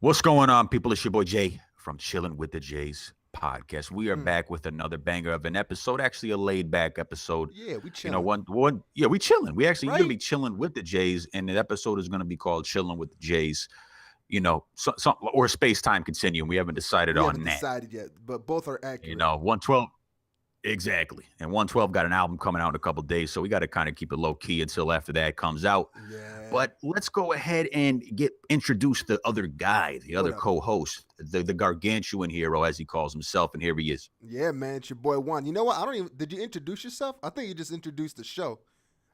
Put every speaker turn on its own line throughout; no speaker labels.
What's going on, people? It's your boy Jay from Chilling with the Jays podcast. We are back with another banger of an episode, actually a laid back episode.
Yeah, we
You know,
chilling,
one, yeah, we chilling. We actually gonna
right?
be chilling with the Jays, and the episode is gonna be called "Chilling with the Jays." Some or space time continuum. We haven't decided
We
on
haven't
that.
decided yet, but both are
You
accurate.
know, 112. Exactly. And 112 got an album coming out in a couple days, so we got to kind of keep it low key until after that comes out.
Yeah.
But let's go ahead and get introduce the other guy, the
What
other
up?
co-host, the gargantuan hero, as he calls himself, and here he is.
Yeah, man, it's your boy Juan. You know what? I don't even. Did you introduce yourself? I think you just introduced the show.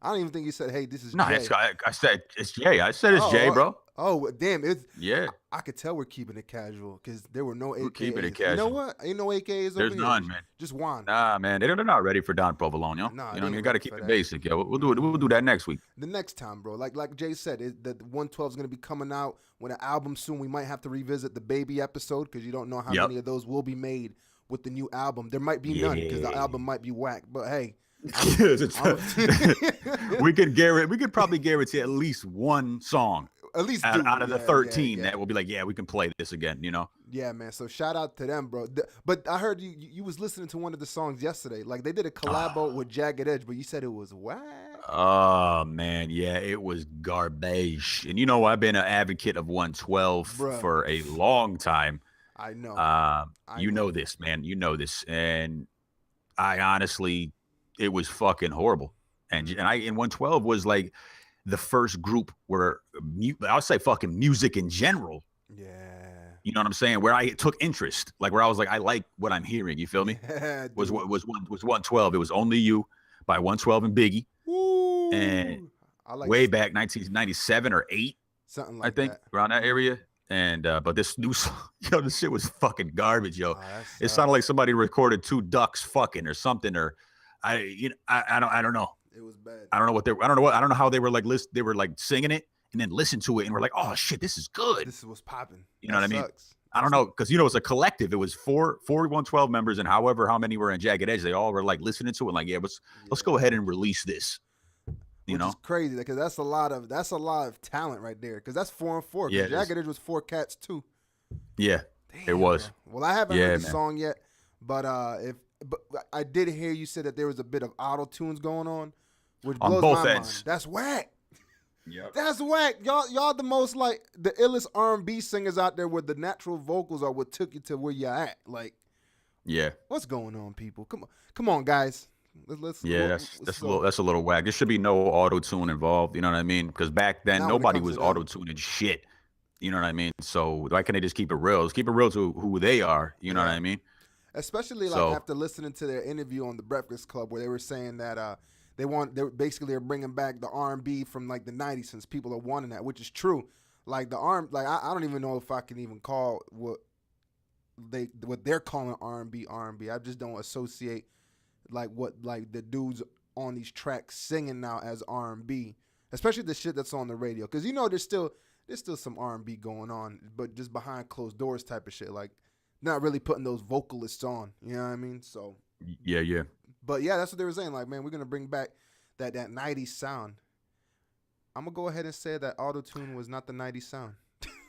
I don't even think you said, "Hey, this is
No,
Jay."
I said it's Jay. I said it's Jay,
Oh,
bro.
damn! It's
Yeah,
I could tell we're keeping it casual because there were no
we're keeping it
AKAs. You know
casual.
what? Ain't no AKAs over
There's
here.
none, man.
Just Juan.
Nah, man, they're not ready for Don Provolone, yo.
Nah,
You
they
know what I mean?
ain't
Got to
ready
keep
for
it
that.
basic, yo. We'll do it. We'll do that next week.
The next time, bro. Like Jay said, the 112 is gonna be coming out with an album soon. We might have to revisit the baby episode because you don't know how
Yep.
many of those will be made with the new album. There might be none because the
Yeah.
album might be whack. But hey,
We could guarantee. We could probably guarantee at least one song
at least
out,
do
out of the
yeah,
13
yeah,
that will be like, yeah, we can play this again. You know?
yeah, man. So shout out to them, bro. But I heard you was listening to one of the songs yesterday. Like they did a collabo with Jagged Edge, but you said it was whack.
Oh man, yeah, it was garbage. And you know, I've been an advocate of 112
Bruh.
for a long time.
I know.
You know this, man. You know this, and I honestly, it was fucking horrible. And 112 was like the first group where I would say fucking music in general.
Yeah.
You know what I'm saying? Where I took interest, like where I was like, I like what I'm hearing. You feel me?
Yeah,
Was
dude.
what was 112? It was Only You by 112 and Biggie, and
Woo. I like
way back 1997 or eight,
something
I
like
think,
that.
around that area. And but this new song, yo, this shit was fucking garbage, yo.
Oh, that
It
sucks.
sounded like somebody recorded two ducks fucking or something, or I don't know.
It was bad.
I don't know how they were like they were like singing it and then listen to it and we're like, oh shit, this is good.
This was popping.
You know what I mean?
Sucks.
I don't know, because you know it's a collective. It was four 112 members, and however how many were in Jagged Edge, they all were like listening to it, like, yeah, let's go ahead and release this. You
Which
know?
is crazy because that's a lot of talent right there. Because that's 4 and 4.
Yeah,
Because
it is.
Jagged Edge was 4 cats too.
Yeah, it
Damn,
was.
bro. Well, I haven't
Yeah,
heard the
man.
song yet, but I did hear you say that there was a bit of auto tunes going on, which
On
blows
both
my
ends.
mind. That's whack.
Yep.
That's whack. Y'all the most like the illest R&B singers out there with the natural vocals are what took you to where you're at. Like,
Yeah.
what's going on, people? Come on, guys. Let's
Yeah, that's a little whack. There should be no auto tune involved. You know what I mean? Because back then
Not when it
nobody
comes
was
to them.
auto tuning shit. You know what I mean? So why can't they just keep it real? Just keep it real to who they are. You know what I mean?
Especially like
So-
after listening to their interview on the Breakfast Club where they were saying that they're bringing back the R&B from like the 90s since people are wanting that, which is true. Like I don't even know if I can even call what they're calling R&B. I just don't associate like what like the dudes on these tracks singing now as R&B, especially the shit that's on the radio, because you know there's still some R&B going on, but just behind closed doors type of shit, like not really putting those vocalists on, you know what I mean? So
Yeah.
but yeah, that's what they were saying, like, man, we're gonna bring back that 90s sound. I'm gonna go ahead and say that auto-tune was not the 90s sound.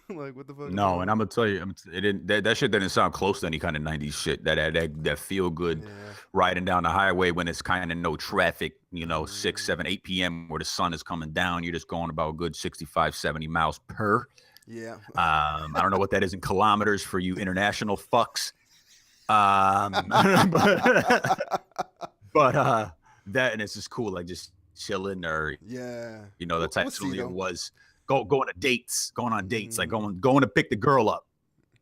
Like, what the fuck?
No, and I'm gonna tell you, it didn't. That shit didn't sound close to any kind of '90s shit. That feel good
Yeah.
riding down the highway when it's kind of no traffic. You know,
Mm.
6, 7, 8 p.m. where the sun is coming down. You're just going about a good 65, 70 miles per.
Yeah.
I don't know what that is in kilometers for you international fucks. But that, and it's just cool, like just chilling, or
Yeah.
you know, the type
We'll
of
see,
song it
though.
was going on dates, like going to pick the girl up.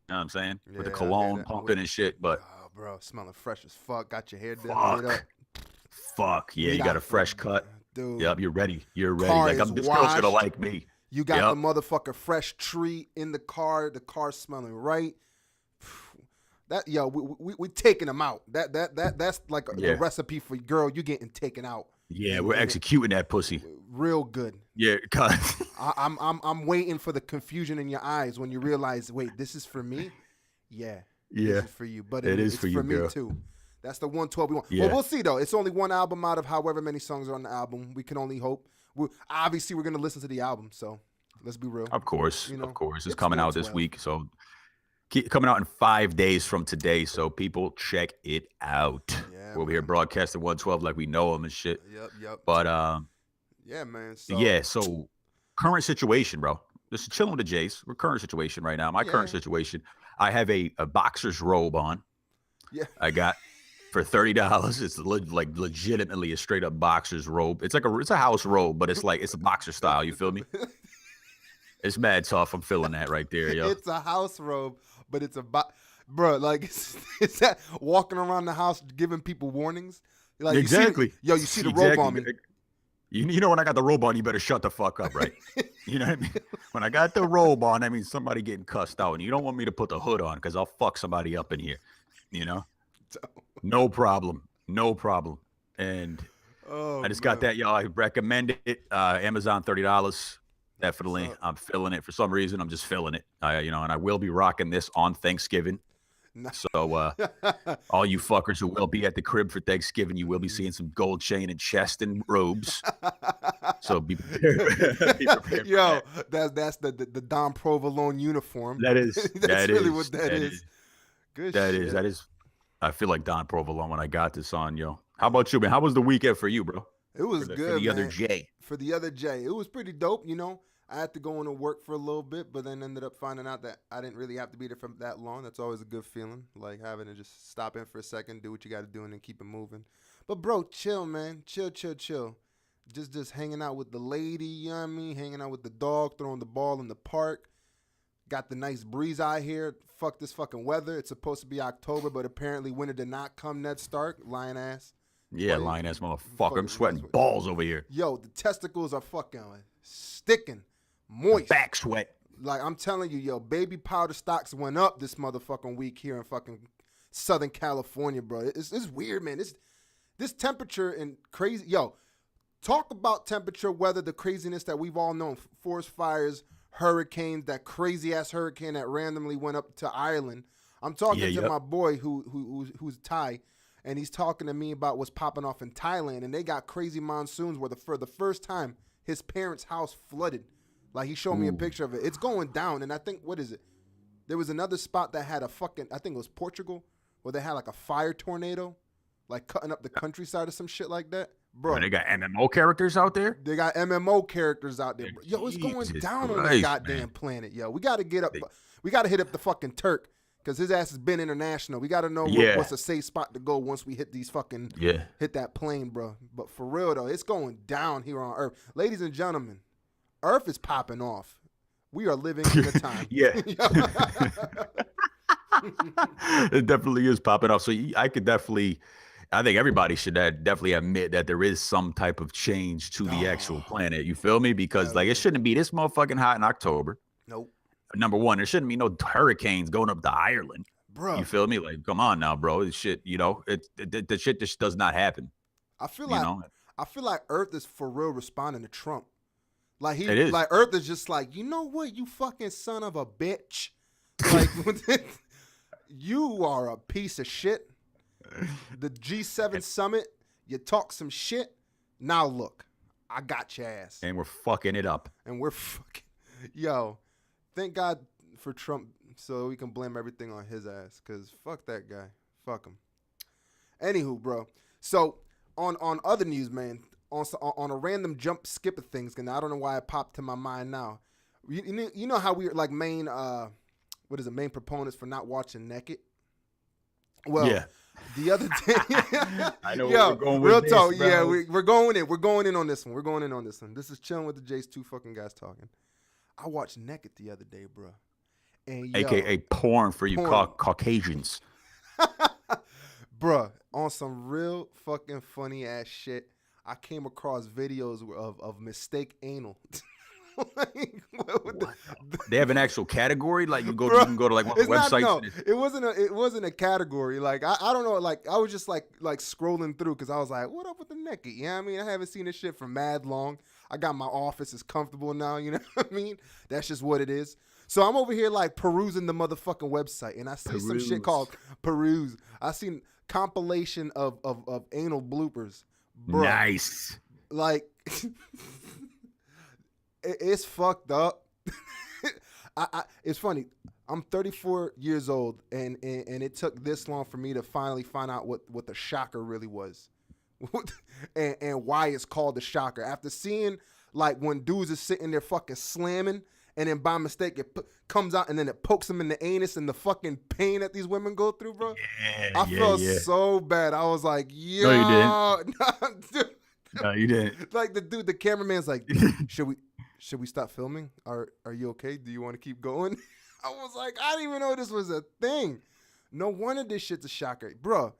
You know what I'm saying? With the
Yeah, I hear
cologne
that.
pumping and shit. But
Oh, bro, smelling fresh as fuck. Got your hair done, laid up.
fuck, yeah, you
Meat
got a
out
fresh
front,
cut.
dude.
Yep, you're ready. You're ready.
Car
Like
is
this girl's gonna
washed.
like me.
You got
Yep.
the motherfucker fresh tree in the car smelling right. That we taking them out. That's like
Yeah.
the recipe for girl. You getting taken out.
Yeah,
And-
we're
and it-
executing that pussy.
real good.
Yeah, cause
I'm waiting for the confusion in your eyes when you realize, wait, this is for me. Yeah,
Yeah.
this is for you. But
It is
it's
for you,
me
girl.
too. That's the 112 we want.
Yeah.
Well, we'll see though. It's only one album out of however many songs are on the album. We can only hope. Obviously, we're gonna listen to the album. So Let's be real.
Of course,
You
of
know,
course. It's
it's
coming out this
112.
week. So coming out in 5 days from today. So people check it out.
Yeah,
We're over here
man.
broadcasting 112 like we know them and shit.
Yep.
But
Yeah, man. So
yeah, so current situation, bro. Just chilling with the Jays. We're current situation right now. My current
yeah,
situation. I have a boxer's robe on.
yeah.
I got for $30. It's like legitimately a straight up boxer's robe. It's a house robe, but it's a boxer style. You feel me? It's mad tough. I'm feeling that right there, yo.
It's a house robe, but it's a bro. Like it's that walking around the house giving people warnings. Like
Exactly.
you see the robe
Exactly.
on me.
You know when I got the robe on, you better shut the fuck up, right? You know what I mean? When I got the robe on, that means somebody getting cussed out, and you don't want me to put the hood on because I'll fuck somebody up in here. You know? No problem. No problem. And
Oh
I just got
man.
that, y'all. I recommend it. Amazon, $30. Definitely.
What's
I'm feeling it. For some reason, I'm just feeling it. And I will be rocking this on Thanksgiving.
up?
So all you fuckers who will be at the crib for Thanksgiving, you will be seeing some gold chain and chest and robes. So be prepared. Be prepared
Yo, that's the Don Provolone uniform.
that is
That's really what that is. Good shit.
that is. I feel like Don Provolone when I got this on, yo. How about you, man? How was the weekend for you, bro?
It was
For
good,
the other
man.
J.
For the other J, it was pretty dope. You know, I had to go into work for a little bit, but then ended up finding out that I didn't really have to be there for that long. That's always a good feeling, like having to just stop in for a second, do what you got to do, and then keep it moving. But bro, chill, man, chill. Just hanging out with the lady, you know what I mean? Hanging out with the dog, throwing the ball in the park. Got the nice breeze out here. Fuck this fucking weather. It's supposed to be October, but apparently winter did not come. Ned Stark, lion ass.
Yeah,
Boy,
lying ass motherfucker.
fucking
I'm sweating
that's what-
balls over here.
Yo, the testicles are fucking sticking, moist.
Back sweat.
Like I'm telling you, yo, baby powder stocks went up this motherfucking week here in fucking Southern California, bro. It's weird, man. This temperature and crazy. Yo, talk about temperature, weather, the craziness that we've all known. Forest fires, hurricanes, that crazy ass hurricane that randomly went up to Ireland. I'm talking to my boy who's Thai, and he's talking to me about what's popping off in Thailand, and they got crazy monsoons where for the first time his parents' house flooded. Like he showed me a picture of it. It's going down, and I think what is it? There was another spot that had a fucking, I think it was Portugal, where they had like a fire tornado, like cutting up the countryside or some shit like that. Bro,
They got MMO characters out there.
they got MMO characters out there. Bro. Yo, it's going
Jesus
down on the
Christ,
goddamn
man.
planet, yo. We got to get up. We got to hit up the fucking Turk because his ass has been international. We got to know what's a safe spot to go once we hit these fucking hit that plane, bro. But for real though, it's going down here on Earth, ladies and gentlemen. Earth is popping off. We are living in a time.
Yeah. It definitely is popping off. So I think everybody should definitely admit that there is some type of change to the actual planet. You feel me? Because like it shouldn't be this motherfucking hot in October.
Nope.
Number one, there shouldn't be no hurricanes going up to Ireland.
Bro.
You feel me? Like, come on now, bro. This shit, the shit just does not happen.
I feel like Earth is for real responding to Trump. Like
It is.
like Earth is just like, you know what, you fucking son of a bitch. Like you are a piece of shit. The G7 summit, you talk some shit. Now look, I got your ass.
And we're fucking it up.
And we're fucking yo. Thank God for Trump so we can blame everything on his ass. Cause fuck that guy. Fuck him. Anywho, bro. So on other news, man. On a random jump skip of things, and I don't know why it popped to my mind now. You know how we're like main main proponents for not watching naked. Well,
yeah.
The other day,
I know
yo,
where we're going
real
with
talk.
this, bro.
Yeah, we're going in. We're going in on this one. This is chilling with the Jays. Two fucking guys talking. I watched Naked the other day, bro. And
AKA porn for you Caucasians.
Bruh, on some real fucking funny ass shit. I came across videos of mistake anal. Like, they
have an actual category, like you can go to like one
website. No, it wasn't a category. Like I don't know. Like I was just like scrolling through because I was like, what up with the naked? You know what I mean? I haven't seen this shit for mad long. I got my office is comfortable now. You know what I mean? That's just what it is. So I'm over here like perusing the motherfucking website, and I see some shit called Peruse. I seen compilation of anal bloopers. Bruh.
Nice.
Like, it's fucked up. It's funny. I'm 34 years old, and it took this long for me to finally find out what the shocker really was, and why it's called the shocker. After seeing like when dudes are sitting there fucking slamming, and then by mistake it comes out, and then it pokes them in the anus, and the fucking pain that these women go through, bro. I felt so bad. I was like, yo,
no, you didn't.
nah, dude.
No, you didn't.
Like the cameraman's like, should we stop filming? Are you okay? Do you want to keep going? I was like, I didn't even know this was a thing. No wonder this shit's a shocker, bro.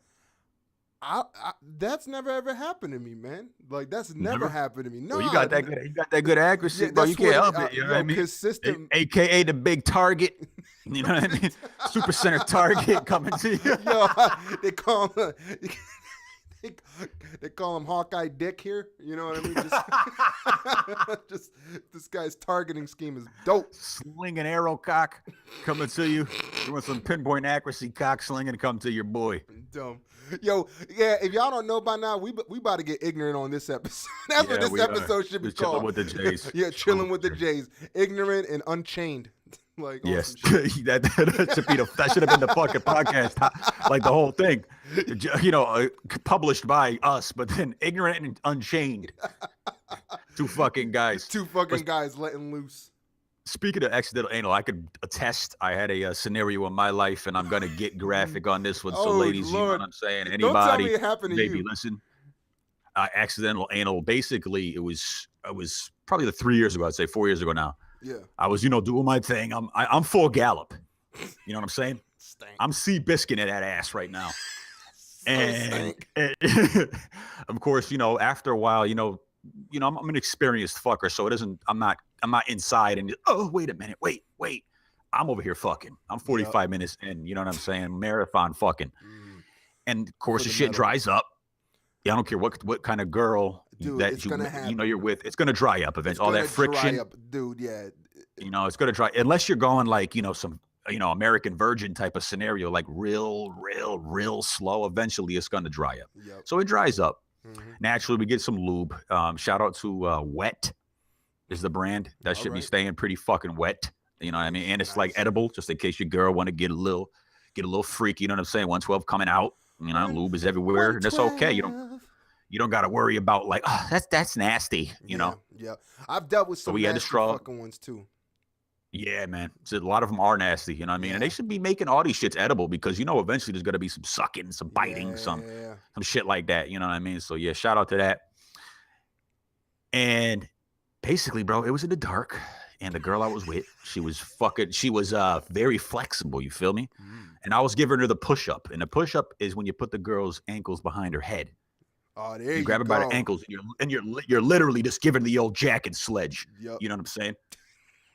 That's never ever happened to me, man. Like that's never happened to me. No,
well, you got that good accuracy, bro. You can't help it. You know what I mean?
Consistent,
AKA the big target. You know what I mean? Super center target coming to you.
Yo, they call him. They call him Hawkeye Dick here. You know what I mean? Just this guy's targeting scheme is dope.
Slinging arrow cock coming to you. You want some pinpoint accuracy cock slinging come to your boy.
Dumb. Yo, yeah, if y'all don't know by now, we about to get ignorant on this episode. That's what this episode should be called.
Chilling with the Jays.
Yeah, chilling with the Jays. Ignorant and unchained. Like
yes, that should be that should have been the fucking podcast, like the whole thing, you know, published by us, but then ignorant and unchained. Two fucking guys
letting loose.
Speaking of accidental anal, I could attest. I had a scenario in my life, and I'm gonna get graphic on this one. So, ladies,
Lord.
You know what I'm saying. Anybody,
don't tell me it happened to
maybe
you.
Listen. Accidental anal. Basically, it was probably 3 years ago. I'd say 4 years ago now.
Yeah.
I was, doing my thing. I'm full gallop. You know what I'm saying?
Stank.
I'm Seabiscuit at that ass right now. and of course, after a while, I'm an experienced fucker, so it isn't. I'm not inside and wait a minute, wait. I'm over here fucking. I'm 45 minutes in. You know what I'm saying? Marathon fucking. And of course, the shit dries up. Yeah, I don't care what kind of girl. Dude, that you're with, it's gonna dry up eventually. All that friction,
dude. Yeah,
it's gonna dry unless you're going like some American Virgin type of scenario, like real slow. Eventually, it's gonna dry up.
Yep.
So it dries up. Naturally, we get some lube. Shout out to Wet is the brand that should be staying pretty fucking wet. You know what I mean? And it's like edible, just in case your girl want to get a little freaky. You know what I'm saying? 112 coming out. Lube is everywhere, and it's okay. You don't got to worry about like, that's nasty, know.
Yeah, I've dealt with some nasty fucking ones too.
Yeah, man. So a lot of them are nasty, you know what I mean? And they should be making all these shits edible because eventually there's gonna be some sucking, some biting, some shit like that. You know what I mean? So yeah, shout out to that. And basically, bro, it was in the dark, and the girl I was with, she was very flexible. You feel me? And I was giving her the push up, and the push up is when you put the girl's ankles behind her head.
Oh, there
you grab her by the ankles, and you're literally just giving the old jack and sledge.
Yep.
You know what I'm saying?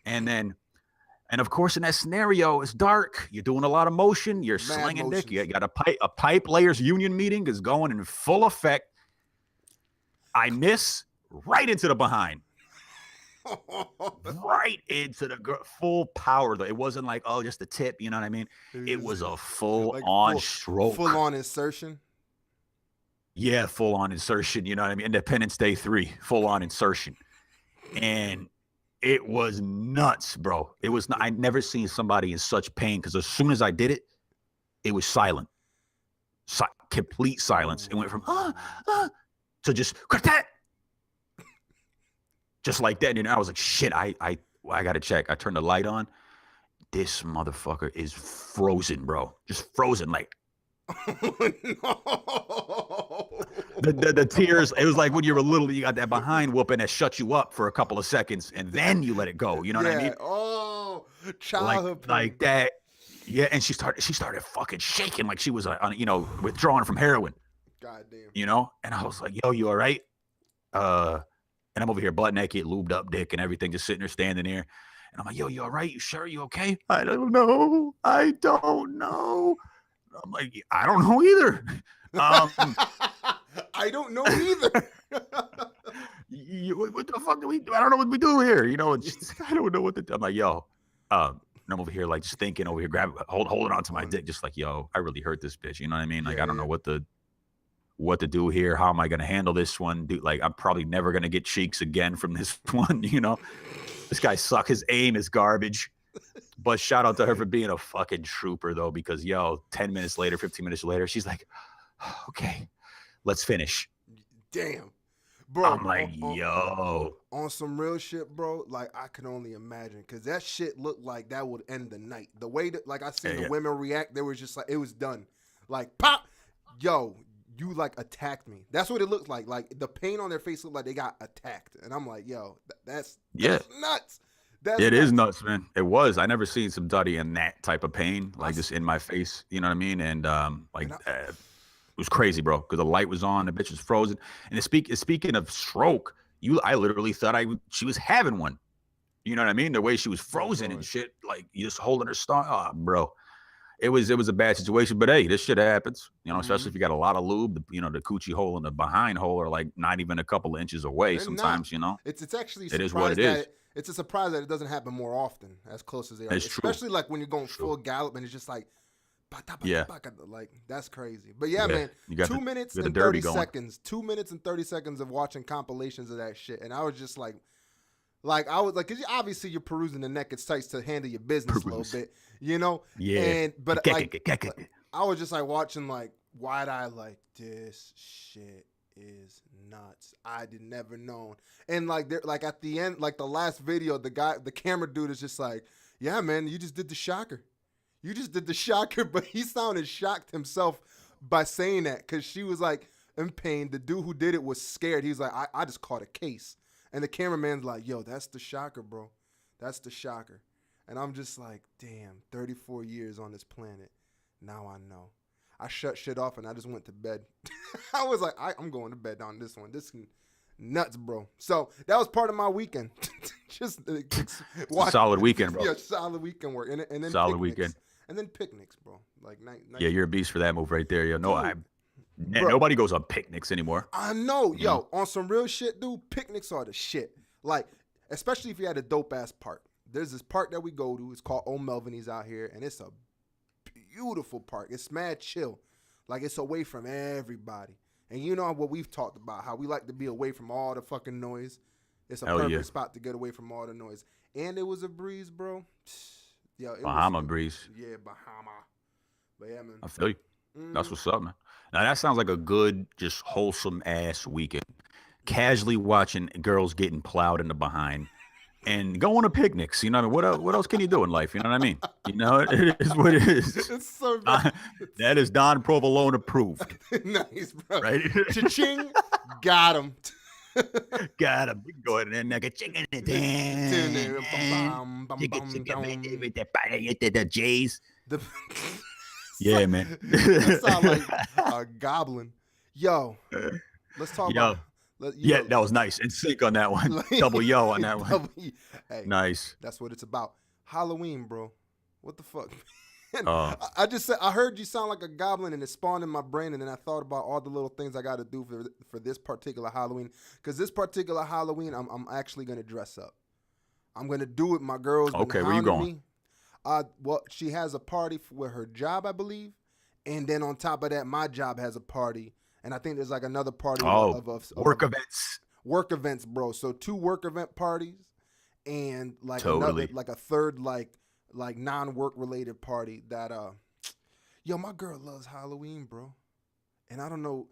And of course, in that scenario, it's dark. You're doing a lot of motion. You're slinging dick. You got a pipe layers union meeting is going in full effect. I miss right into the behind. Right into the girl, full power though. It wasn't like just the tip. You know what I mean? It was a full stroke,
full on insertion.
Yeah, full on insertion. You know what I mean? Independence Day 3, full on insertion, and it was nuts, bro. It was. I never seen somebody in such pain because as soon as I did it, it was silent, complete silence. It went from to just cut that. Just like that, and I was like, "Shit, I gotta check." I turned the light on. This motherfucker is frozen, bro. Just frozen, like. The tears. It was like when you were little, you got that behind whooping that shut you up for a couple of seconds, and then you let it go. You know what I mean?
Oh, childhood,
like that. Yeah, and she started fucking shaking like she was withdrawing from heroin.
God damn.
And I was like, "Yo, you all right?" And I'm over here butt naked, lubed up dick and everything, just sitting there, standing there. And I'm like, "Yo, you all right? You sure? You okay?" "I don't know. I don't know." I'm like, "I don't know either."
I don't know either.
What the fuck do we do? I don't know what we do here. I don't know what to do. I'm like, "Yo," and I'm over here like just thinking over here, holding on to my dick, just like, "Yo, I really hurt this bitch." You know what I mean? Like, I don't know what to do here. How am I going to handle this one? Dude, like, I'm probably never going to get cheeks again from this one, This guy suck. His aim is garbage. But shout out to her for being a fucking trooper though, because 10 minutes later, 15 minutes later, she's like, okay, let's finish.
Damn. Bro,
I'm like, yo.
On some real shit, bro, like I can only imagine, because that shit looked like that would end the night. The way that, like, I seen the women react, they were just like, it was done. Like, pop, yo, you like attacked me. That's what it looked like. Like the pain on their face looked like they got attacked. And I'm like, yo, that's nuts.
It is nuts, man. It was. I never seen some Duddy in that type of pain, like just in my face. You know what I mean? And it was crazy, bro. Because the light was on, the bitch was frozen. And speaking of stroke, I literally thought she was having one. You know what I mean? The way she was frozen and shit, like you just holding her stomach. Oh, bro. It was a bad situation, but hey, this shit happens, especially if you got a lot of lube. The coochie hole and the behind hole are like not even a couple of inches away.
They're
sometimes,
it's actually
it is what it is.
It's a surprise that it doesn't happen more often, as close as they are.
It's
especially
true.
like when you're going full gallop and it's just like,
yeah,
like that's crazy. But yeah, man,
you got
2 minutes and 30 seconds. 2 minutes and 30 seconds of watching compilations of that shit, and I was just like I was like, because obviously you're perusing the naked sites to handle your business a little bit,
Yeah.
But like, I was just like watching like wide eye, like this shit is nuts. I did never known. And like like at the end, like the last video, the camera dude is just like, yeah, man, you just did the shocker. You just did the shocker, but he sounded shocked himself by saying that, because she was like in pain. The dude who did it was scared. He was like, I just caught a case. And the cameraman's like, yo, that's the shocker, bro. That's the shocker. And I'm just like, damn, 34 years on this planet. Now I know. I shut shit off and I just went to bed. I was like, I'm going to bed on this one. This is nuts, bro. So that was part of my weekend. Just
solid weekend, bro.
Yeah, solid weekend work. And then
solid
picnics.
Weekend.
And then picnics, bro. Like night.
Yeah, you're a beast for that move right there. Yo, nobody goes on picnics anymore.
I know. Yo, on some real shit, dude, picnics are the shit. Like, especially if you had a dope-ass park. There's this park that we go to. It's called Old Melviney's out here, and it's a beautiful park. It's mad chill. Like, it's away from everybody. And you know what we've talked about, how we like to be away from all the fucking noise. It's a perfect spot to get away from all the noise. And it was a breeze, bro. Yo,
Bahama breeze.
Yeah, Bahama. But yeah, man.
I feel you. That's what's up, man. Now that sounds like a good, just wholesome ass weekend. Casually watching girls getting plowed in the behind and going to picnics. You know what I mean? What else can you do in life? You know what I mean? It is what it is.
It's so bad.
That is Don Provolone approved.
Nice, bro.
Right?
Cha-ching. Got him.
Got him. Go ahead and like a chicken. The J's. Yeah, man.
That sound like a goblin. Yo, let's talk about.
That was nice. And sync on that one. Double yo on that one.
Hey,
nice.
That's what it's about. Halloween, bro. What the fuck? I just said, I heard you sound like a goblin, and it spawned in my brain, and then I thought about all the little things I got to do for this particular Halloween. Because this particular Halloween, I'm actually gonna dress up. I'm gonna do it. My girl's been
okay. Where you going?
Me. Well, she has a party with her job, I believe, and then on top of that, my job has a party, and I think there's like another party of
work events.
Work events, bro. So 2 work event parties, and like
totally.
another, like a third, like non-work related party that yo, my girl loves Halloween, bro. And I don't know,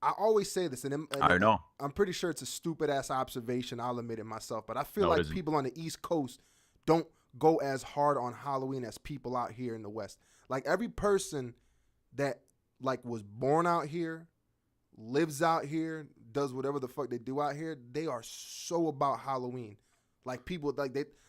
I always say this, and
I know,
I'm pretty sure it's a stupid ass observation, I'll admit it myself, but I feel like people on the East Coast don't go as hard on Halloween as people out here in the West. Like every person that like was born out here, lives out here, does whatever the fuck they do out here, they are so about Halloween. Like people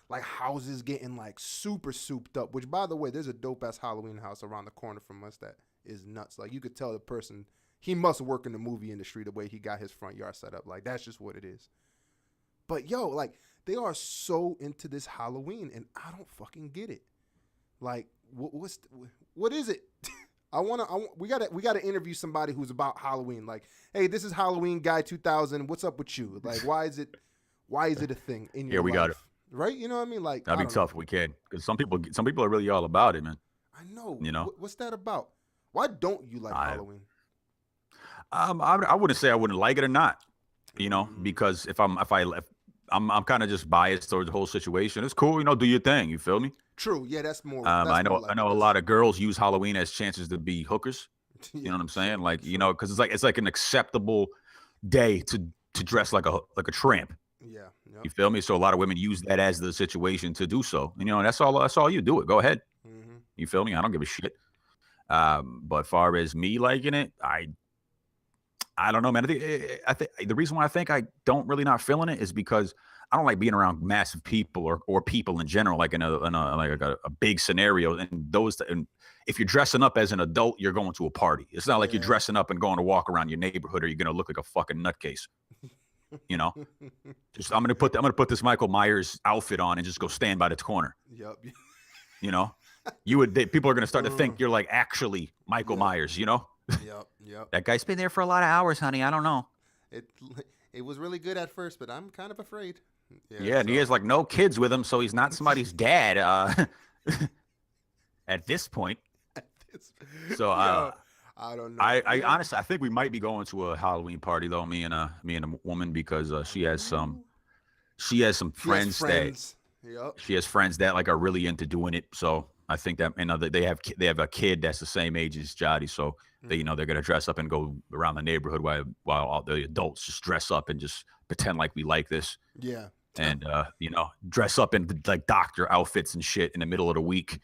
like houses getting like super souped up, which by the way, there's a dope ass Halloween house around the corner from us that is nuts. Like you could tell the person, he must work in the movie industry the way he got his front yard set up. Like that's just what it is. But yo, like they are so into this Halloween, and I don't fucking get it. Like what is it? We gotta interview somebody who's about Halloween. Like, hey, this is Halloween guy 2000. What's up with you? Like, why is it a thing in your life?
Got it.
Right? You know what I mean? Like
that'd be tough if we can, because some people are really all about it, man.
I know.
You know
what's that about? Why don't you like Halloween?
I wouldn't say I wouldn't like it or not. Because if I'm kind of just biased towards the whole situation. It's cool, do your thing. You feel me?
True. Yeah, that's more.
I
That's more
know I
like it.
know a
That's
lot of girls use Halloween as chances to be hookers. You
yeah.
know what I'm saying?
True.
Like,
True.
because it's like an acceptable day to dress like a tramp.
Yeah. Yep.
You feel me? So a lot of women use that as the situation to do so. And, that's all you do it. Go ahead.
Hmm.
You feel me? I don't give a shit. But far as me liking it, I don't know, man. I think the reason why I think I don't really not feeling it is because I don't like being around massive people or people in general, like in a like a big scenario. And if you're dressing up as an adult, you're going to a party. It's not like you're
Yeah.
dressing up and going to walk around your neighborhood, or you're going to look like a fucking nutcase. You know, just I'm gonna put this Michael Myers outfit on and just go stand by the corner.
Yep.
You know, people are gonna start to think you're like actually Michael
Yep.
Myers. You know,
Yep. Yep.
that guy's been there for a lot of hours, honey. I don't know.
It it was really good at first, but I'm kind of afraid. Yeah.
Yeah, and he
So
has like no kids with him, so he's not somebody's dad at this point.
it's,
So
yo, I don't know.
I honestly I think we might be going to a Halloween party though, me and a woman, because
Ooh.
she has some
She has
friends that
friends. Yep.
she has friends that like are really into doing it. So I think that they have a kid that's the same age as Jody, so
Hmm.
they're gonna dress up and go around the neighborhood while all the adults just dress up and just pretend like we like this,
Yeah.
and dress up in like doctor outfits and shit in the middle of the week,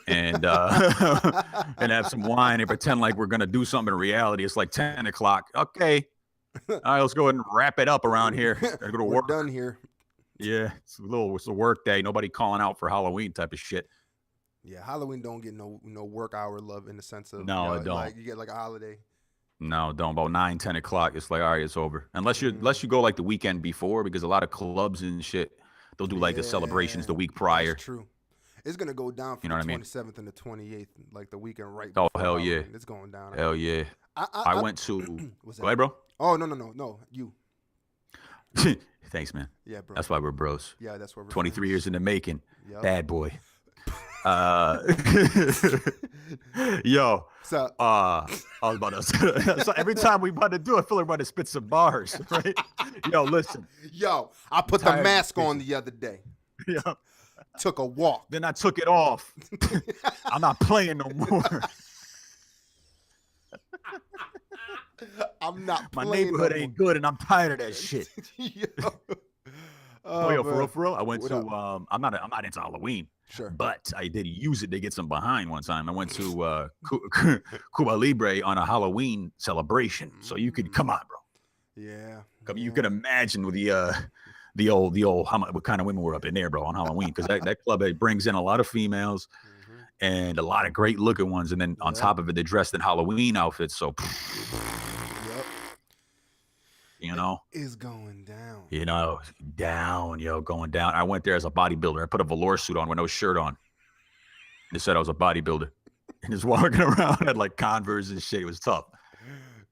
and and have some wine and pretend like we're gonna do something. In reality, it's like 10 o'clock. Okay, all right, let's go ahead and wrap it up around here. Gotta go to
We're done
work.
here.
Yeah, it's a work day. Nobody calling out for Halloween type of shit.
Yeah, Halloween don't get no work hour love in the sense of
No, it don't.
like you get like a holiday.
No, don't. About 9, 10 o'clock, it's like, all right, it's over. Unless you
Hmm.
unless you go like the weekend before, because a lot of clubs and shit, they'll do like the celebrations
Yeah,
the week
that's
prior.
true. It's gonna go down for
You know
the
what I mean?
27th and the 28th, like the weekend right
Oh
before
hell yeah,
Halloween. It's going down. I
hell
think.
yeah.
I,
I
I,
went to.
what's
Go
that?
ahead, bro.
Oh no. You.
Thanks, man.
Yeah, bro.
That's why we're bros.
Yeah, that's where we're
23 years
friends.
in the making.
Yep.
Bad boy. Uh, yo,
So,
I was about to. So every time we about to do it, I feel like we're about to spit some bars, right? Yo, listen.
yo, I
I'm
put the
tired of
mask
this
on
bitches.
the other day.
Yeah.
Took a walk.
Then I took it off. I'm not playing no more.
I'm not
My
playing
neighborhood
no more.
ain't good, and I'm tired of that shit.
Yo.
Oh,
Oh
yo,
man.
for real, I went
What
to.
up?
I'm not into Halloween,
Sure.
but I did use it to get some behind one time. I went to Cuba Libre on a Halloween celebration, so you could come
Mm.
on, bro.
Yeah.
Come, you
Yeah.
can imagine with the old what kind of women were up in there, bro, on Halloween, because that club, it brings in a lot of females
Hmm.
and a lot of great looking ones, and then on
Yep.
top of it, they're dressed in Halloween outfits. So
Yep.
you
It
know,
is going down.
down, going down. I went there as a bodybuilder. I put a velour suit on with no shirt on. They said I was a bodybuilder, and just walking around had like Converse and shit. It was tough.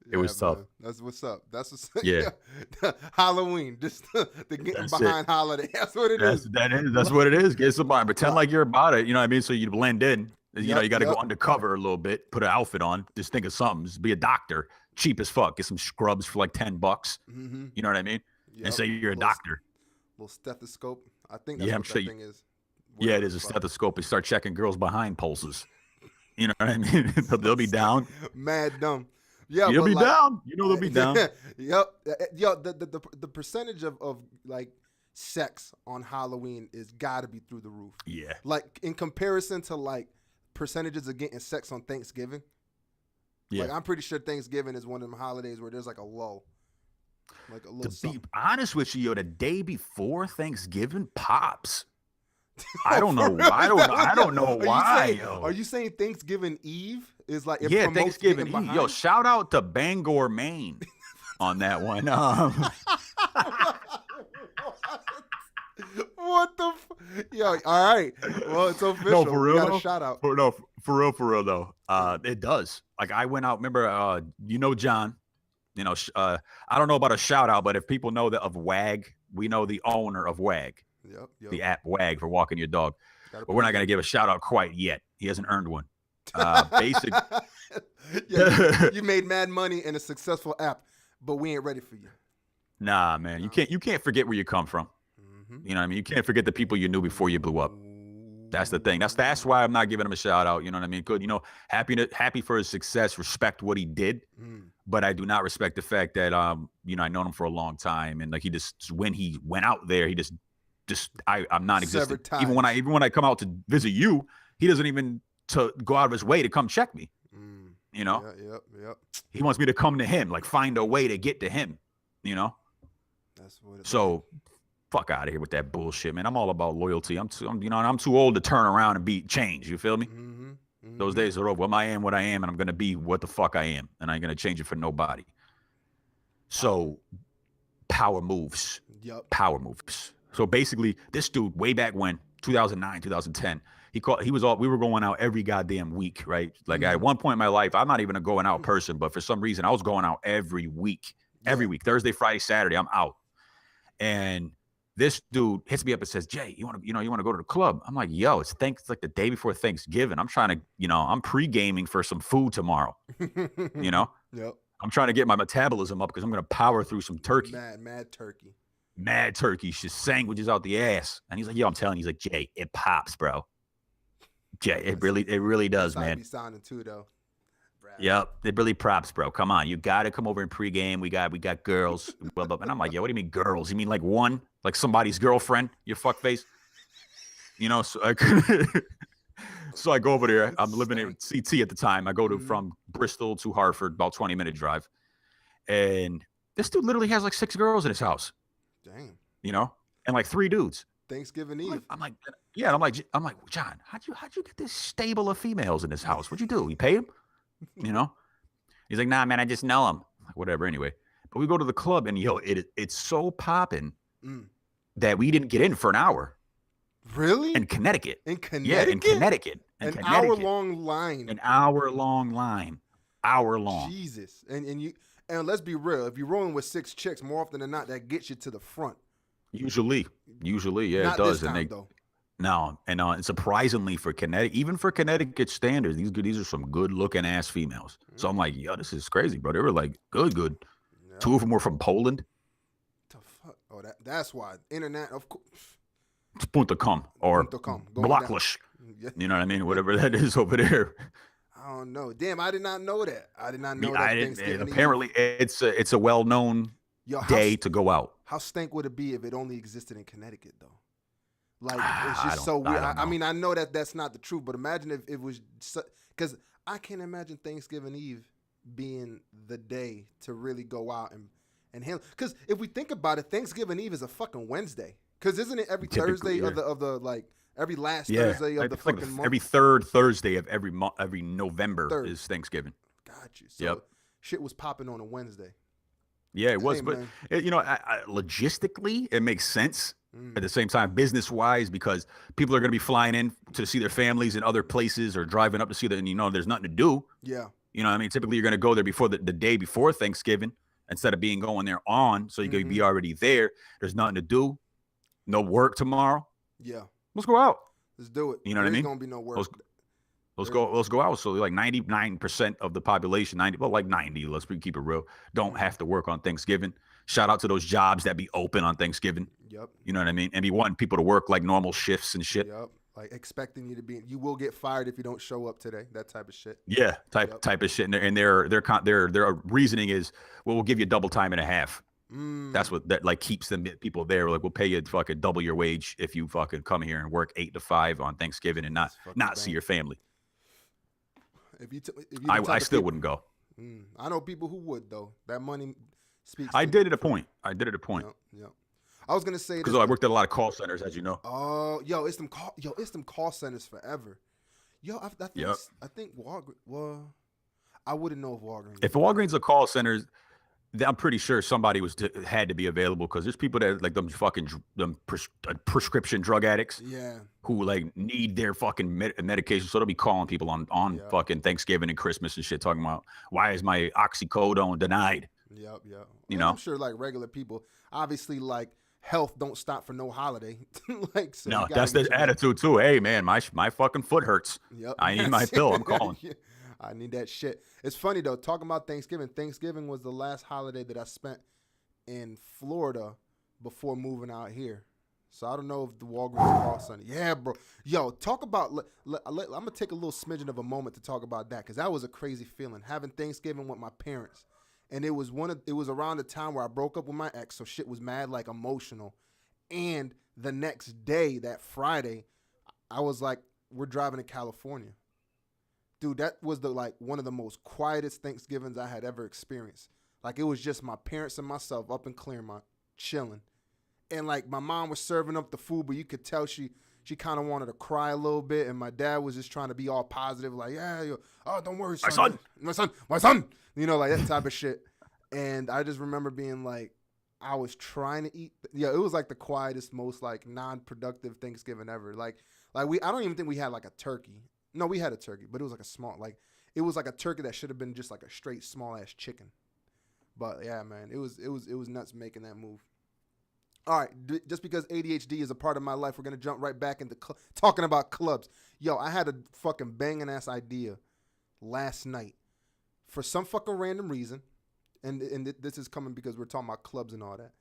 It
Yeah,
was tough.
man. That's what's up. That's what's
Yeah,
yeah. Halloween. Just the getting
that's it.
behind holiday. That's what it is.
That's what it is. Get somebody, pretend like you're about it. You know what I mean? So you blend in.
Yep.
You got to go
Yep.
undercover a little bit. Put an outfit on. Just think of something. Just be a doctor. Cheap as fuck. Get some scrubs for like $10.
Mm-hmm.
You know what I mean? And
Yep.
say you're a
Little
doctor.
little stethoscope. I think that's
Yeah, I'm
what
sure.
that thing is.
Yeah,
Whatever
it
the
is a
fuck.
stethoscope. And start checking girls behind pulses. You know what I mean? They'll be down.
Mad dumb. Yeah,
You'll
but
be
like,
down. They'll be down.
yep. Yo, the percentage of like sex on Halloween is got to be through the roof.
Yeah.
Like in comparison to like percentages of getting sex on Thanksgiving.
Yeah.
Like I'm pretty sure Thanksgiving is one of them holidays where there's like a lull, like a
To
little
be
something.
honest with you, the day before Thanksgiving pops. I
Oh,
don't
for
know.
real?
I
Is
don't
that
know.
what
I don't know why.
Are you saying Thanksgiving Eve is like it
Yeah,
promotes
Thanksgiving
getting
Eve. Yo,
behind?
shout out to Bangor, Maine on that one.
What the? Yo, all right. Well, it's official.
No, for
We
real
got a
though.
shout out.
For real though. It does. Like I went out. Remember, John. I don't know about a shout out, but if people know that of WAG, we know the owner of WAG,
Yep.
the app WAG for walking your dog.
Gotta
But we're
put
not
it
going to
in.
give a shout out quite yet. He hasn't earned one. Basic.
Yeah, you made mad money in a successful app, but we ain't ready for you.
Nah, man,
No.
you can't forget where you come from.
Mm-hmm.
You know what I mean? You can't forget the people you knew before you blew up. That's the thing. That's why I'm not giving him a shout out. You know what I mean? Good. You know, happy for his success. Respect what he did,
Mm.
but I do not respect the fact that you know, I known him for a long time, and like he just when he went out there, he I'm non-existent.
Severed ties.
Even when I come out to visit you, he doesn't even to go out of his way to come check me.
Mm.
You know,
Yeah, yep, yep.
he wants me to come to him, like find a way to get to him. You know,
That's what it like.
so fuck out of here with that bullshit, man. I'm all about loyalty. I'm too old to turn around and be change. You feel me?
Mm-hmm.
Those
Mm-hmm.
days are over. I am what I am, and I'm gonna be what the fuck I am, and I ain't gonna change it for nobody.
Power.
So power moves,
Yep.
power moves. So basically, this dude way back when, 2009, 2010, we were going out every goddamn week, right? Like at one point in my life, I'm not even a going out person, but for some reason, I was going out every week,
Yeah.
Thursday, Friday, Saturday, I'm out, and this dude hits me up and says, "Jay, you want to go to the club?" I'm like, "Yo, it's like the day before Thanksgiving. I'm trying to, I'm pre-gaming for some food tomorrow. You know,
Yep.
I'm trying to get my metabolism up because I'm gonna power through some turkey,
Mad turkey.
mad turkey, just sandwiches out the ass." And he's like, "Yo, I'm telling you," he's like, "Jay, it pops, bro. Jay, it really does,
That's how I
man.
be sounding too, though. Brad.
Yep, it really props, bro. Come on, you got to come over and pregame. We got girls, blah, blah. And I'm like, "Yo, what do you mean girls? You mean like one, like somebody's girlfriend? You fuckface." You know, so so I go over there. I'm living in CT at the time. I go to from Bristol to Hartford, about 20-minute drive, and this dude literally has like 6 girls in his house.
Damn.
You know, and like 3 dudes.
Thanksgiving Eve.
I'm like, yeah. And I'm like, John, how'd you get this stable of females in this house? What'd you do? You pay him? You know? He's like, nah, man, I just know him. Like, whatever. Anyway, but we go to the club, and yo, it's so popping that we didn't get in for an hour.
Really?
In Connecticut.
In Connecticut?
Yeah, in Connecticut.
An hour-long line.
An hour-long line. Hour long.
Jesus. And let's be real. If you're rolling with 6 chicks, more often than not, that gets you to the front.
Usually, yeah,
Not
it does.
This time, though.
No, and surprisingly for Connecticut, even for Connecticut standards, these are some good-looking ass females. So I'm like, yo, this is crazy, bro. They were like good. Yep. 2 of them were from Poland.
The fuck? Oh, that's why. Internet, of course.
It's Punta.com or Blocklish. You know what I mean? Whatever that is over there.
I don't know. Damn, I did not know that. I did not know that.
Apparently, it's a well-known day to go out.
How stank would it be if it only existed in Connecticut, though? Like, it's just so weird. I mean, I know that that's not the truth, but imagine if it was, because I can't imagine Thanksgiving Eve being the day to really go out and handle. Because if we think about it, Thanksgiving Eve is a fucking Wednesday. Because isn't it every Thursday of the like every last Thursday of the fucking month?
Every third Thursday of every month, every November is Thanksgiving.
Got you. So shit was popping on a Wednesday.
Yeah, it was, but logistically, it makes sense. At the same time, business-wise, because people are going to be flying in to see their families in other places or driving up to see them, and there's nothing to do.
Yeah.
You know what I mean? Typically, you're going to go there before the day before Thanksgiving instead of going there on, so you can be already there. There's nothing to do. No work tomorrow.
Yeah.
Let's go out.
Let's do it.
You know what I mean?
There's going to be no work.
Let's go out. So like 99% of the population, 90, let's keep it real, don't have to work on Thanksgiving. Shout out to those jobs that be open on Thanksgiving.
Yep.
You know what I mean? And be wanting people to work like normal shifts and shit.
Yep. Like expecting you will get fired if you don't show up today. That type of shit.
Yeah, type of shit. And their reasoning is, well, we'll give you double time and a half. That's what that like keeps people there. Like, we'll pay you fucking double your wage if you fucking come here and work 8 to 5 on Thanksgiving and not see your family. I still wouldn't go.
I know people who would, though. That money speaks.
I did at a point.
Yep. I was gonna say
because I worked at a lot of call centers, as you know.
Oh, it's them call centers forever. Yo, I think Walgreens. Well, I wouldn't know if Walgreens.
If Walgreens are call centers, I'm pretty sure somebody had to be available, because there's people that like them fucking prescription drug addicts.
Yeah. Who
like need their fucking medication, so they'll be calling people on fucking Thanksgiving and Christmas and shit, talking about, why is my oxycodone denied?
Yep.
You know,
I'm sure like regular people, obviously, like health don't stop for no holiday. Like, so
no, that's the attitude too. Hey man, my fucking foot hurts.
Yep.
I need my pill. I'm calling.
I need that shit. It's funny though, talking about Thanksgiving. Thanksgiving was the last holiday that I spent in Florida before moving out here. So I don't know if the Walgreens cross Sunday. Yeah, bro. Yo, talk about. I'm gonna take a little smidgen of a moment to talk about that because that was a crazy feeling having Thanksgiving with my parents, and it was around the time where I broke up with my ex, so shit was mad like emotional, and the next day, that Friday, I was like, we're driving to California. Dude, that was one of the most quietest Thanksgivings I had ever experienced. Like it was just my parents and myself up in Claremont chilling. And like my mom was serving up the food, but you could tell she kind of wanted to cry a little bit, and my dad was just trying to be all positive, like, oh, don't worry, son. My son, like that type of shit. And I just remember being like, I was trying to eat. Yeah, it was like the quietest, most like non-productive Thanksgiving ever. Like I don't even think we had like a turkey. No, we had a turkey, but it was like a small, it was like a turkey that should have been just like a straight small ass chicken. But yeah, man, it was nuts making that move. All right, just because ADHD is a part of my life, we're gonna jump right back into talking about clubs. Yo, I had a fucking banging ass idea last night for some fucking random reason, and this is coming because we're talking about clubs and all that.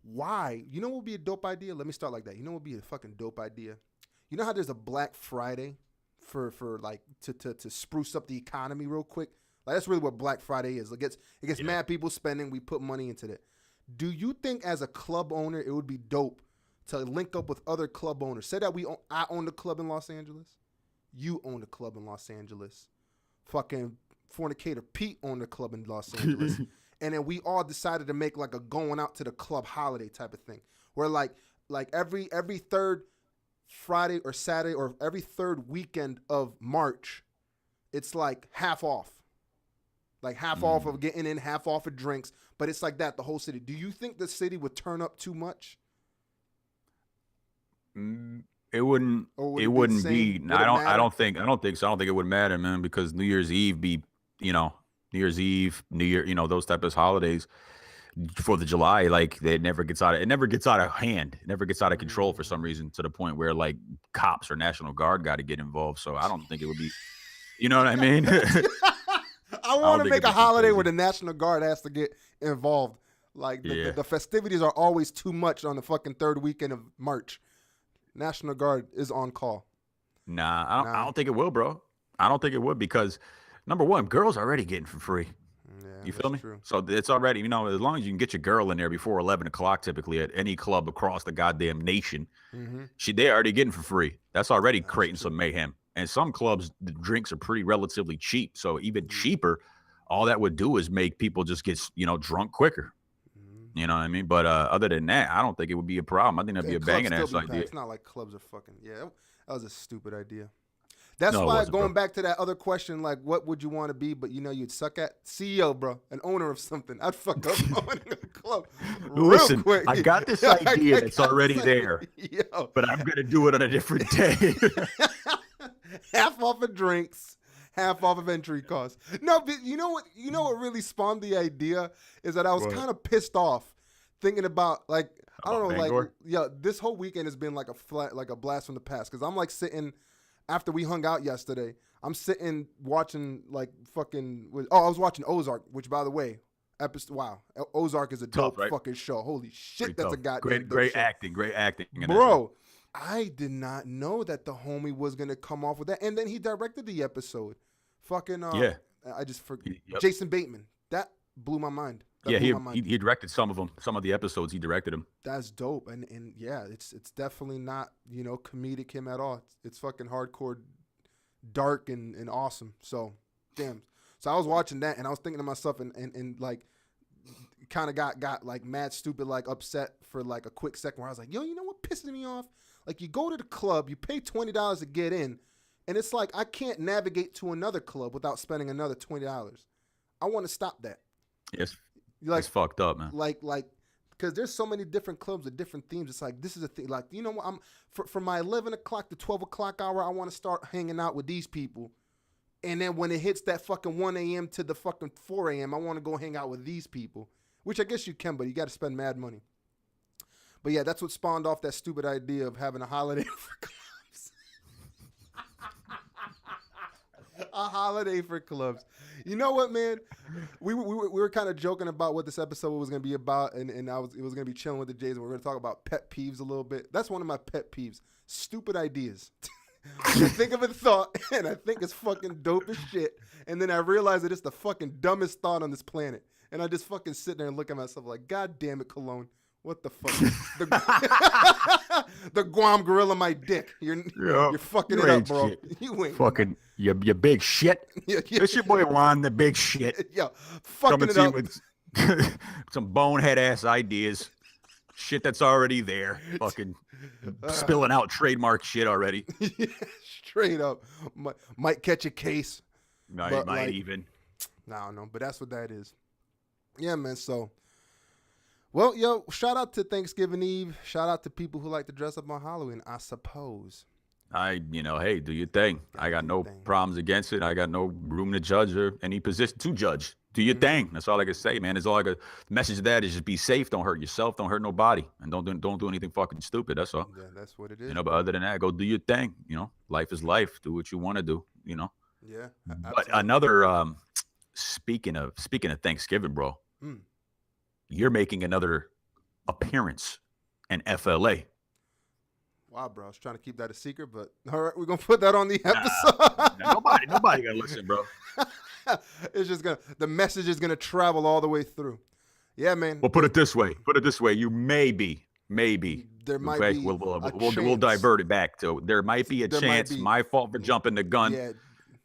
Why? You know what would be a dope idea? Let me start like that. You know what would be a fucking dope idea? You know how there's a Black Friday for like to spruce up the economy real quick? Like that's really what Black Friday is. It gets mad people spending. We put money into that. Do you think as a club owner it would be dope to link up with other club owners? Say that I own the club in Los Angeles. You own the club in Los Angeles. Fucking fornicator Pete owned the club in Los Angeles. And then we all decided to make like a going out to the club holiday type of thing. Where like every third Friday or Saturday or every third weekend of March, it's like half off. Like half off of getting in, half off of drinks. But it's like that the whole city. Do you think the city would turn up too much?
It wouldn't. It wouldn't be. I don't think so. I don't think it would matter, man, because New Year's Eve New Year, those type of holidays. 4th of July, like it never gets out of hand. It never gets out of control for some reason to the point where like cops or National Guard got to get involved. So I don't think it would be. You know what I mean?
I want to make a holiday where the National Guard has to get involved. Like the festivities are always too much on the fucking third weekend of March. National Guard is on call.
Nah, I don't think it will, bro. I don't think it would because number one, girls are already getting for free.
Yeah,
you feel me?
True.
So it's already, as long as you can get your girl in there before 11 o'clock, typically at any club across the goddamn nation, they're already getting for free. That's already creating some mayhem. And some clubs, the drinks are pretty relatively cheap. So even cheaper, all that would do is make people just get, drunk quicker. You know what I mean? But other than that, I don't think it would be a problem. I think that'd be a banging ass idea.
It's not like clubs are fucking, that was a stupid idea. That's why going back to that other question, like what would you want to be, but you'd suck at? CEO, bro, an owner of something. I'd fuck up owning a club
Listen,
real quick.
I got this idea that's already there, but I'm going to do it on a different day.
Half off of drinks, half off of entry costs. No, but you know what really spawned the idea is that I was kind of pissed off thinking about like I don't know Bangor? This whole weekend has been like a blast from the past because I'm like sitting after we hung out yesterday. I'm sitting watching like fucking I was watching Ozark, which by the way, Ozark is a dope fucking show. Holy shit, that's a goddamn
great
show.
Great acting,
bro. I did not know that the homie was gonna come off with that, and then he directed the episode. Fucking I just forgot. Jason Bateman. That blew my mind.
He directed some of them. Some of the episodes he directed them.
That's dope, and it's definitely not comedic him at all. It's fucking hardcore, dark and awesome. So damn. So I was watching that, and I was thinking to myself, and like kind of got like mad stupid, like upset for like a quick second where I was like, yo, you know what pisses me off? Like you go to the club, you pay $20 to get in, and it's like I can't navigate to another club without spending another $20. I want to stop that.
Yes, it's fucked up, man.
Like, because there's so many different clubs with different themes. It's like this is a thing. Like what? I'm for my 11 o'clock to 12 o'clock hour. I want to start hanging out with these people, and then when it hits that fucking 1 a.m. to the fucking 4 a.m., I want to go hang out with these people. Which I guess you can, but you got to spend mad money. But yeah, that's what spawned off that stupid idea of having a holiday for clubs. A holiday for clubs. You know what, man? We were kind of joking about what this episode was going to be about, and it was going to be chilling with the Jays, and we're going to talk about pet peeves a little bit. That's one of my pet peeves: stupid ideas. I think of a thought, and I think it's fucking dope as shit, and then I realize that it's the fucking dumbest thought on this planet, and I just fucking sit there and look at myself like, God damn it, Cologne. What the fuck? The Guam gorilla, my dick. You're fucking it up, bro.
Shit.
You ain't
Fucking you big shit.
Yeah.
It's your boy Juan, the big shit.
Yo, fucking
Coming
it
to you
up.
with some bonehead ass ideas. Shit that's already there. Fucking spilling out trademark shit already.
Yeah, straight up. Might catch a case.
Might even.
I don't know, but that's what that is. Yeah, man. So, well, yo, shout out to Thanksgiving Eve. Shout out to people who like to dress up on Halloween, I suppose.
Hey, do your thing. I got no problems against it. I got no room to judge or any position to judge. Do your thing. That's all I can say, man. The message of that is just be safe. Don't hurt yourself. Don't hurt nobody. And don't do anything fucking stupid. That's all.
Yeah, that's what it is.
But other than that, go do your thing. Life is life. Do what you want to do,
Yeah.
But
Absolutely.
another, speaking of Thanksgiving, bro, you're making another appearance in FLA.
Wow, bro. I was trying to keep that a secret, but all right, we're going to put that on the episode.
Nobody got to listen, bro.
It's just the message is gonna travel all the way through. Yeah, man.
Well, put it this way. You maybe.
There might
okay?
be
We'll divert it back to there might be a chance. My fault for jumping the gun.
Yeah.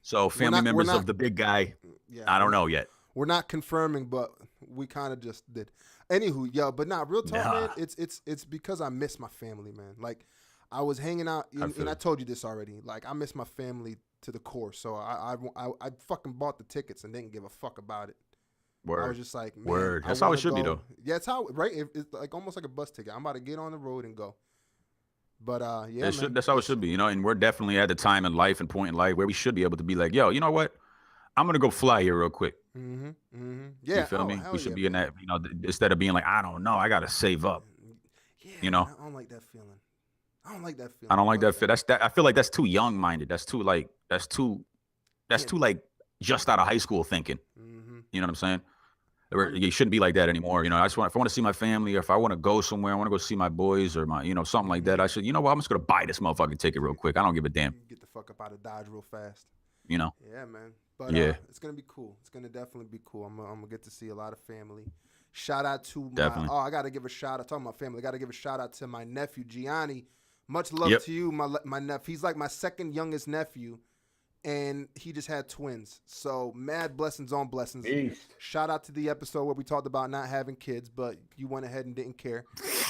So family members of the big guy.
Yeah.
I don't know yet.
We're not confirming, but we kind of just did. Anywho, yo, but real talk, man. It's because I miss my family, man. Like I was hanging out, and I told you this already. Like I miss my family to the core. So I fucking bought the tickets and didn't give a fuck about it.
Word.
I was just like, man,
word. That's how it should be, though.
Yeah, it's how right. It's like almost like a bus ticket. I'm about to get on the road and go. But yeah, man.
That's how it should be, And we're definitely at the time in life and point in life where we should be able to be like, yo, you know what? I'm gonna go fly here real quick.
Yeah,
you feel me? We should be in that, instead of being like, I don't know, I gotta save up.
Yeah, I don't like that feeling. I don't like that feeling.
I feel like that's too young minded. That's too like just out of high school thinking. You know what I'm saying? You shouldn't be like that anymore. If I want to see my family, or if I want to go somewhere, I want to go see my boys or my, something like that. I should, I'm just gonna buy this motherfucking ticket real quick. I don't give a damn.
Get the fuck up out of Dodge real fast.
Yeah,
man. But it's gonna be cool. It's gonna definitely be cool. I'm gonna get to see a lot of family. Shout out to I gotta give a shout out. Talking about family, I gotta give a shout out to my nephew Gianni. Much love to you, my nephew. He's like my second youngest nephew, and he just had twins. So mad blessings on blessings. Shout out to the episode where we talked about not having kids, but you went ahead and didn't care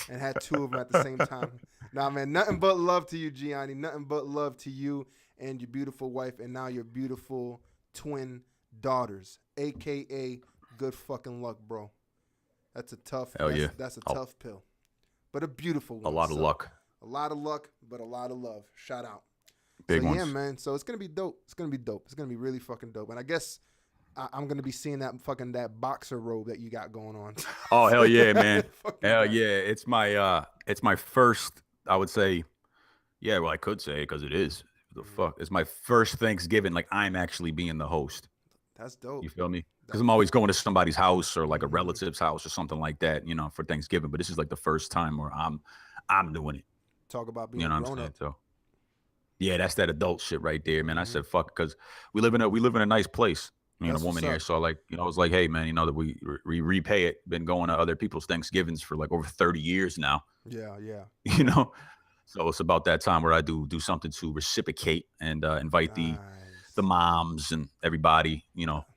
and had two of them at the same time. Nah, man, nothing but love to you, Gianni. Nothing but love to you and your beautiful wife, and now your beautiful twin daughters, a.k.a. good fucking luck, bro. That's a tough That's a tough pill, but a beautiful one.
A lot of luck.
A lot of luck, but a lot of love. Shout out.
Big ones.
Yeah, man. So it's gonna be dope. It's gonna be really fucking dope. And I guess I'm gonna be seeing that boxer robe that you got going on.
Oh hell yeah, man. Hell yeah. It's my first. I would say, yeah. Well, I could say it because it is. The fuck. It's my first Thanksgiving. Like I'm actually being the host.
That's dope.
You feel me? Because I'm always going to somebody's house or like a relative's house or something like that. For Thanksgiving. But this is like the first time where I'm doing it.
Talk about being
grown
up.
So, yeah, that's that adult shit right there, man. I said fuck because we live in a nice place. A woman here, so I was like, hey, man, that we repay it. Been going to other people's Thanksgivings for like over 30 years now.
Yeah.
So it's about that time where I do something to reciprocate and invite the moms and everybody,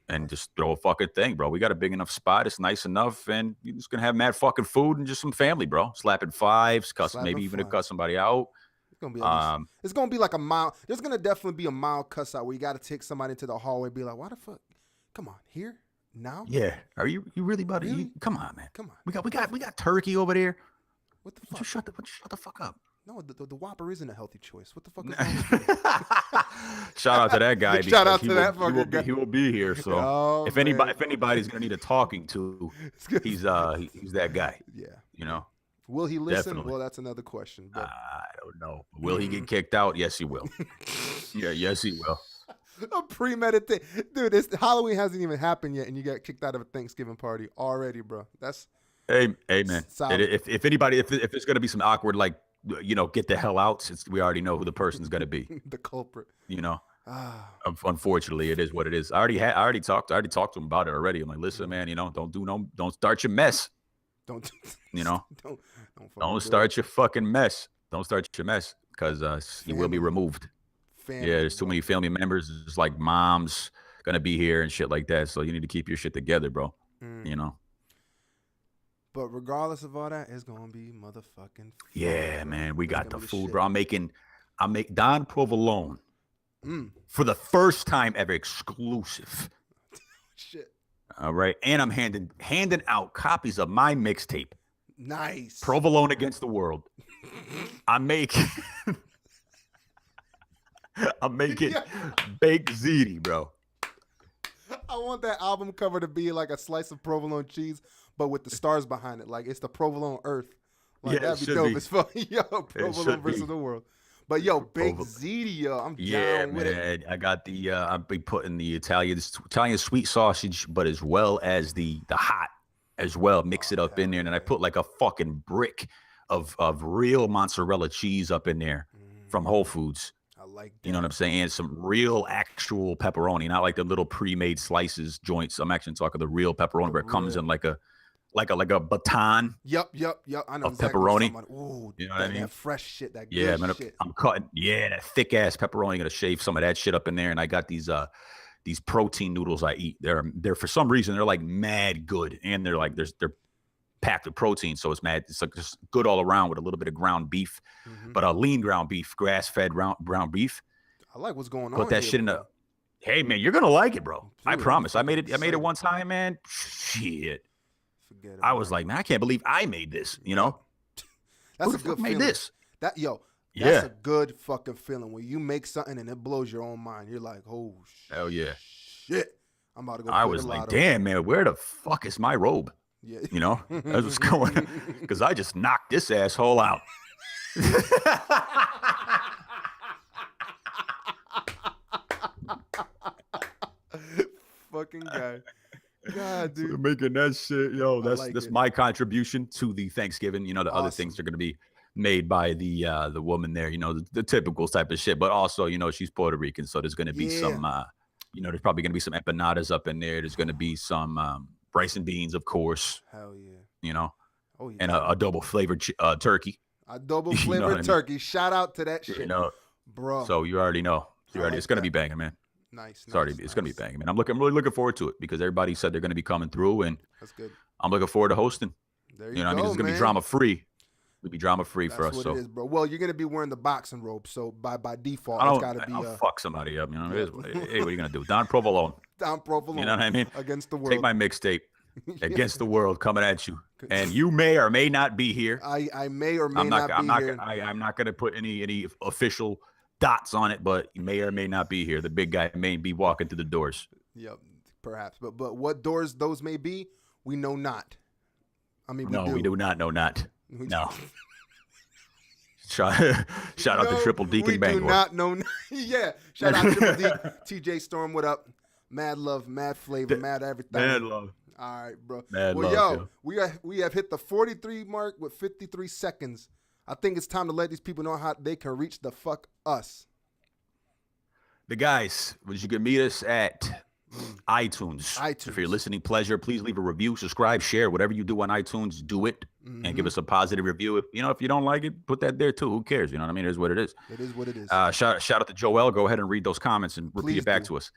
and just throw a fucking thing, bro. We got a big enough spot. It's nice enough, and you're just gonna have mad fucking food and just some family, bro. Slapping fives, maybe even to cuss somebody out.
It's gonna be like a mild. There's gonna definitely be a mild cuss out where you got to take somebody into the hallway, and be like, "Why the fuck? Come on, here now."
Yeah, are you really about
really?
to? Come on, man.
Come on.
We got turkey over there.
What the fuck?
Would you shut the fuck up?
No, the Whopper isn't a healthy choice. What the fuck is wrong?
Shout out to that guy.
Shout out to that fucking guy.
He will be here. So if anybody's gonna need a talking to, he's that guy.
Yeah. Will he listen?
Definitely.
Well, that's another question. But
I don't know. Will he get kicked out? Yes, he will. Yes, he will.
A premeditated, dude. This Halloween hasn't even happened yet, and you got kicked out of a Thanksgiving party already, bro. That's
Hey, man.
solid.
If anybody, if there's gonna be some awkward, like, get the hell out, since we already know who the person's gonna be.
The culprit.
You know,
Ah,
unfortunately, it is what it is. I already talked to him about it already. I'm like, listen, man, don't start your mess.
don't,
You know,
don't, fucking
don't
do it.
start your fucking mess. Don't start your mess, because you will be
Family,
removed. Yeah,
family,
there's too
bro.
many family members. It's like mom's gonna be here and shit like that. So you need to keep your shit together, bro.
Mm.
You know.
But regardless of all that, it's gonna be motherfucking fun,
Yeah,
bro.
man, we
It's
got
gonna
the
be the
food,
shit.
bro. I make Don Provolone
Mm.
for the first time ever, exclusive.
Shit.
All right, and I'm handing out copies of my mixtape,
Nice.
Provolone Against the World. I'm making I'm making
Yeah.
baked ziti, bro.
I want that album cover to be like a slice of provolone cheese, but with the stars behind it. Like it's the provolone earth. Like
Yeah, it
that'd be
should
dope
be.
as fuck. Yo, provolone
should
versus
be.
the world. But yo, baked
Provo-
ziti, yo, I'm
Yeah,
down with it.
man. I got the I'll be putting the Italian sweet sausage, but as well as the hot as well. Mix
Oh
it up
hell
in there, and then I
yeah.
put like a fucking brick of real mozzarella cheese up in there from
Mm,
Whole Foods.
I like
You know what
that.
I'm saying? And some real actual pepperoni, not like the little pre-made slices joints. I'm actually talking the real pepperoni
The
where it comes in
real.
like a baton
Yep. I know
of
exactly what you're
pepperoni.
talking about. Ooh,
You know what I
that
mean?
fresh shit, that
Yeah,
good
man.
shit.
I'm cutting. Yeah, that thick ass pepperoni. Gonna shave some of that shit up in there, and I got these protein noodles I eat. They're for some reason they're like mad good, and they're packed with protein, so it's mad. It's like just good all around with a little bit of ground beef,
Hmm.
but a lean ground beef, grass fed ground beef.
I like what's going
Put
on
that
here,
shit in a.
bro.
Hey man, you're gonna like it, bro. I
Dude, I'm
promise. I
fucking
made it. I made it
excited.
one time, man. Shit.
Forget
I
about
was
it.
like, man, I can't believe I made this. You
Yep.
know, who
That's
the
a good
fuck made
feeling.
this?
That that's
Yeah.
a good fucking feeling when you make something and it blows your own mind. You're like, oh
Hell yeah.
shit, I'm about to go
I
play the
was like,
lotto.
damn, man, where the fuck is my robe?
Yeah.
You know, that's what's going on. Because I just knocked this asshole out.
Fucking guy. God,
So
dude.
making that shit, yo,
I
that's
like
that's
it.
my contribution to the Thanksgiving. You know, the other things
Awesome.
are going to be made by the woman there. You know, the typical type of shit. But also, she's Puerto Rican, so there's going to be
Yeah.
some. There's probably going to be some empanadas up in there. There's going to be some rice and beans, of course.
Hell yeah.
You know,
Oh yeah.
and a double flavored turkey.
Adobo
You know what
flavored
I mean?
turkey. Shout out to that
You
shit,
know,
bro.
so you already know.
I
It's
like
going to
that.
be banging, man.
Nice.
It's going to be banging, man. I'm really looking forward to it because everybody said they're going to be coming through, and
That's good.
I'm looking forward to hosting.
There
You
you
know what I mean?
go,
It's going to be
man.
drama free. It'll be drama free for
That's
us.
what it
So
is, bro. Well, you're gonna be wearing the boxing robe, so by default,
I
it's
don't.
got to be
I'll fuck somebody up. You know, it
yeah.
is hey, what are you gonna do? Don Provolone.
Don Provolone
You know what I mean?
against the world.
Take my mixtape
Yeah.
against the world coming at you, and you may or may not be here.
I may or may
I'm not.
not
I'm
be
not.
here.
I'm not gonna put any official dots on it, but you may or may not be here. The big guy may be walking through the doors.
Yep, perhaps. But what doors those may be, we know not. I mean,
No, we do not know not.
We-
No. Shout out to
No,
Triple Deacon
we do
Bangor.
not know. Yeah, shout out Triple D, TJ Storm. What up? Mad love, mad flavor, mad everything.
Mad love.
All right, bro.
Mad
well,
love,
we have hit the 43 mark with 53 seconds. I think it's time to let these people know how they can reach the fuck us.
The guys, which you can meet us at iTunes.
iTunes.
For your listening pleasure, please leave a review, subscribe, share, whatever you do on iTunes, do it, and give us a positive review. If you don't like it, put that there too. Who cares? You know what I mean? It is what it is.
It is what it is.
Shout out to Joel. Go ahead and read those comments and repeat
Please
it back
do.
to us.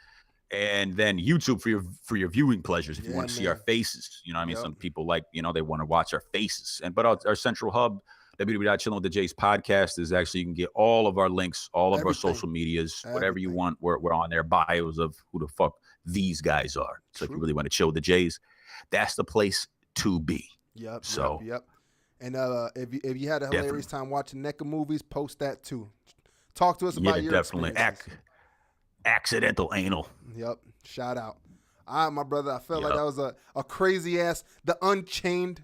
And then YouTube for your viewing pleasures. If you
Yeah,
want to see our
man.
faces, you know what I mean?
Yep.
Some people like, they want to watch our faces. But our central hub, www.chillinwiththej's podcast, is actually, you can get all of our links, all of our
Everything.
social medias, whatever you
Everything.
want. We're on there, bios of who the fuck these guys are. So if
True.
you really want to chill with the Jays, that's the place to be.
Yep.
So-
Yep. And if you had a hilarious
Definitely.
time watching NECA movies, post that too. Talk to us
Yeah,
about your
definitely.
experiences.
Accidental anal.
Yep. Shout out. All right, my brother. I felt like
Yep.
that was a crazy ass. The Unchained.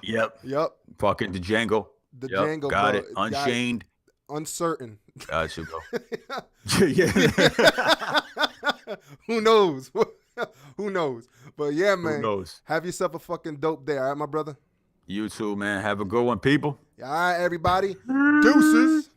Yep.
Yep.
Fucking the Django.
The
Yep,
Django.
got
bro.
it. Unchained.
uncertain.
Should go. Yeah.
Who knows? Who knows? But yeah, man.
Who knows?
Have yourself a fucking dope day, all right, my brother?
You too, man. Have a good one, people.
All right, everybody. Deuces.